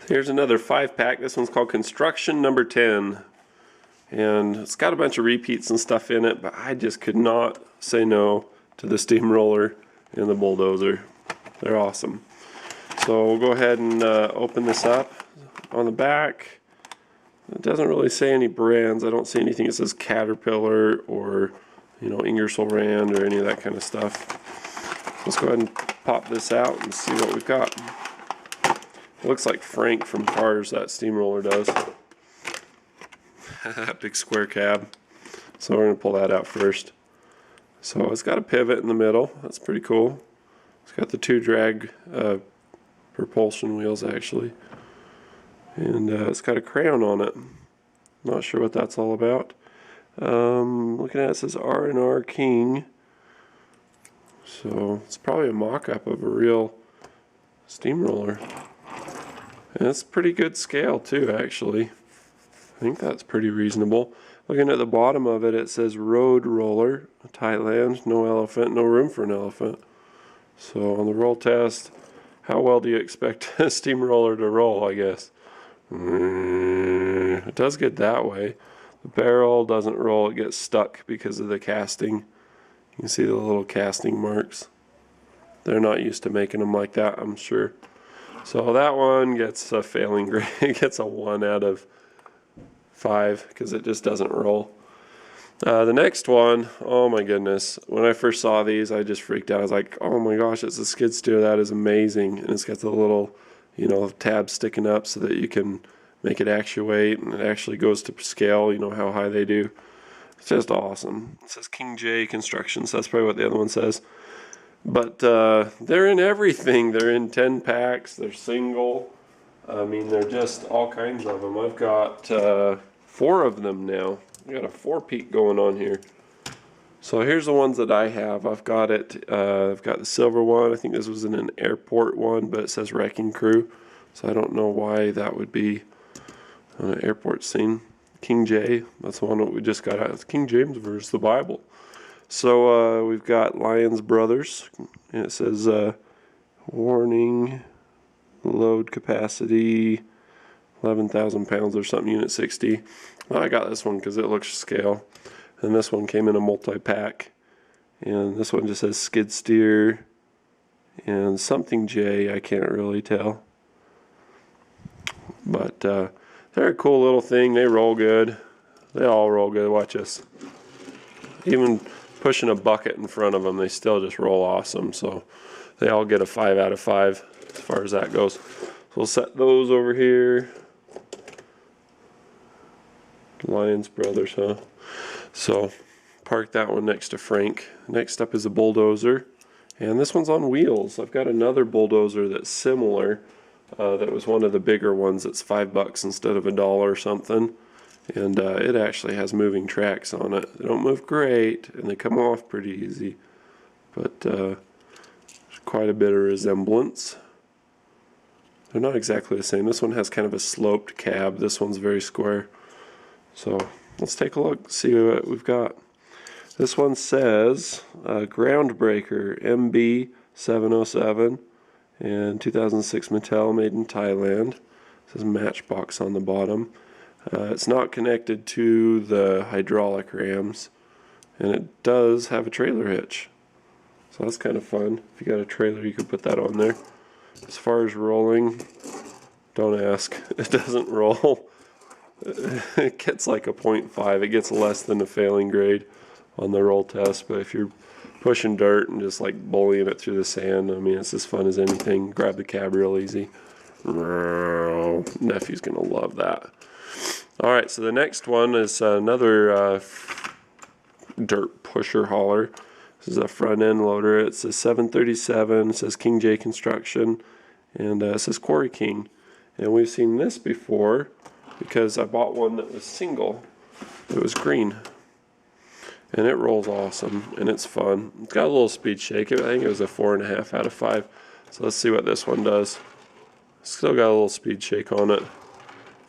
Here's another 5-pack. This one's called Construction Number 10. And it's got a bunch of repeats and stuff in it, but I just could not say no to the steamroller and the bulldozer. They're awesome. So we'll go ahead and open this up. On the back, it doesn't really say any brands. I don't see anything that says Caterpillar or, Ingersoll Rand or any of that kind of stuff. Let's go ahead and pop this out and see what we've got. It looks like Frank from Cars, that steamroller does. Big square cab. So we're going to pull that out first. So it's got a pivot in the middle. That's pretty cool. It's got the 2 drag propulsion wheels actually. And it's got a crown on it. Not sure what that's all about. Looking at it, it says R&R King. So it's probably a mock-up of a real steamroller. And it's pretty good scale too, actually. I think that's pretty reasonable. Looking at the bottom of it, it says Road Roller, Thailand, no elephant, no room for an elephant. So on the roll test, how well do you expect a steamroller to roll, I guess? It does get that way. The barrel doesn't roll, it gets stuck because of the casting. You can see the little casting marks. They're not used to making them like that, I'm sure. So that one gets a failing grade. It gets a 1 out of 5 because it just doesn't roll. The next one, oh my goodness. When I first saw these, I just freaked out. I was like, oh my gosh, it's a skid steer. That is amazing. And it's got the little, tabs sticking up so that you can make it actuate, and it actually goes to scale, how high they do. It's just awesome. It says King J Construction, so that's probably what the other one says. But they're in everything. They're in 10 packs. They're single. I mean, they're just all kinds of them. I've got 4 of them now. I got a 4-peak going on here. So here's the ones that I have. I've got the silver one. I think this was in an airport one, but it says Wrecking Crew. So I don't know why that would be on an airport scene. King J, that's the one that we just got out. It's King James versus the Bible. So we've got Lyons Brothers, and it says warning, load capacity 11,000 pounds or something, unit 60. Well, I got this one because it looks scale, and this one came in a multi-pack, and this one just says skid steer and something J, I can't really tell, but they're a cool little thing. They roll good. They all roll good. Watch this. Even pushing a bucket in front of them, they still just roll awesome. So they all get a 5 out of 5 as far as that goes. So we'll set those over here. Lyons Brothers, huh? So park that one next to Frank. Next up is a bulldozer, and this one's on wheels. I've got another bulldozer that's similar. That was one of the bigger ones. It's $5 instead of $1 or something. And it actually has moving tracks on it. They don't move great, and they come off pretty easy. But there's quite a bit of resemblance. They're not exactly the same. This one has kind of a sloped cab. This one's very square. So let's take a look, see what we've got. This one says Groundbreaker MB707 and 2006 Mattel, made in Thailand. It says Matchbox on the bottom. It's not connected to the hydraulic rams, and it does have a trailer hitch. So that's kind of fun. If you got a trailer, you could put that on there. As far as rolling, don't ask. It doesn't roll. It gets like a 0.5. It gets less than a failing grade on the roll test, but if you're pushing dirt and just like bullying it through the sand, I mean, it's as fun as anything. Grab the cab real easy. Nephew's gonna love that. All right, so the next one is another dirt pusher hauler. This is a front end loader. It's a 737. It says King J Construction, and it says Quarry King. And we've seen this before because I bought one that was single. It was green. And it rolls awesome, and it's fun. It's got a little speed shake. I think it was a 4.5 out of 5. So let's see what this one does. Still got a little speed shake on it.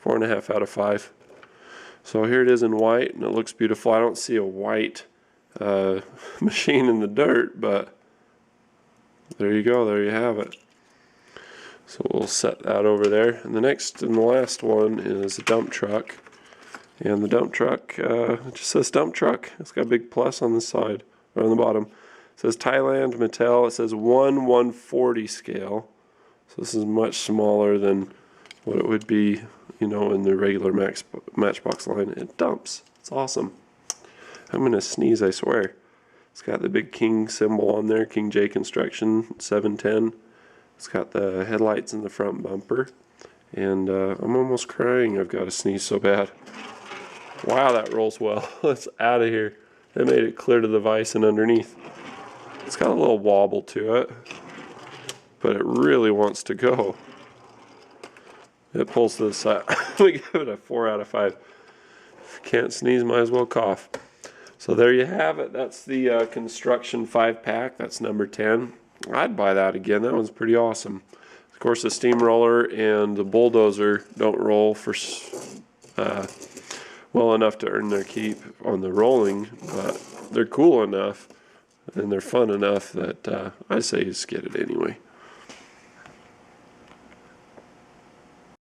4.5 out of 5. So here it is in white, and it looks beautiful. I don't see a white machine in the dirt, but there you go. There you have it. So we'll set that over there. And the next and the last one is a dump truck. And the dump truck, it just says dump truck. It's got a big plus on the side, or on the bottom. It says Thailand, Mattel. It says 1/140 scale. So this is much smaller than what it would be, you know, in the regular Matchbox line. It dumps. It's awesome. I'm going to sneeze, I swear. It's got the big King symbol on there, King J Construction 710. It's got the headlights in the front bumper. And I'm almost crying. I've got to sneeze so bad. Wow, that rolls well. It's out of here. They made it clear to the vise and underneath. It's got a little wobble to it, but it really wants to go. It pulls to the side. We give it a 4 out of 5. If you can't sneeze, might as well cough. So there you have it. That's the Construction 5-pack. That's number 10. I'd buy that again. That one's pretty awesome. Of course, the steamroller and the bulldozer don't roll for well enough to earn their keep on the rolling, but they're cool enough and they're fun enough that I say just get it anyway.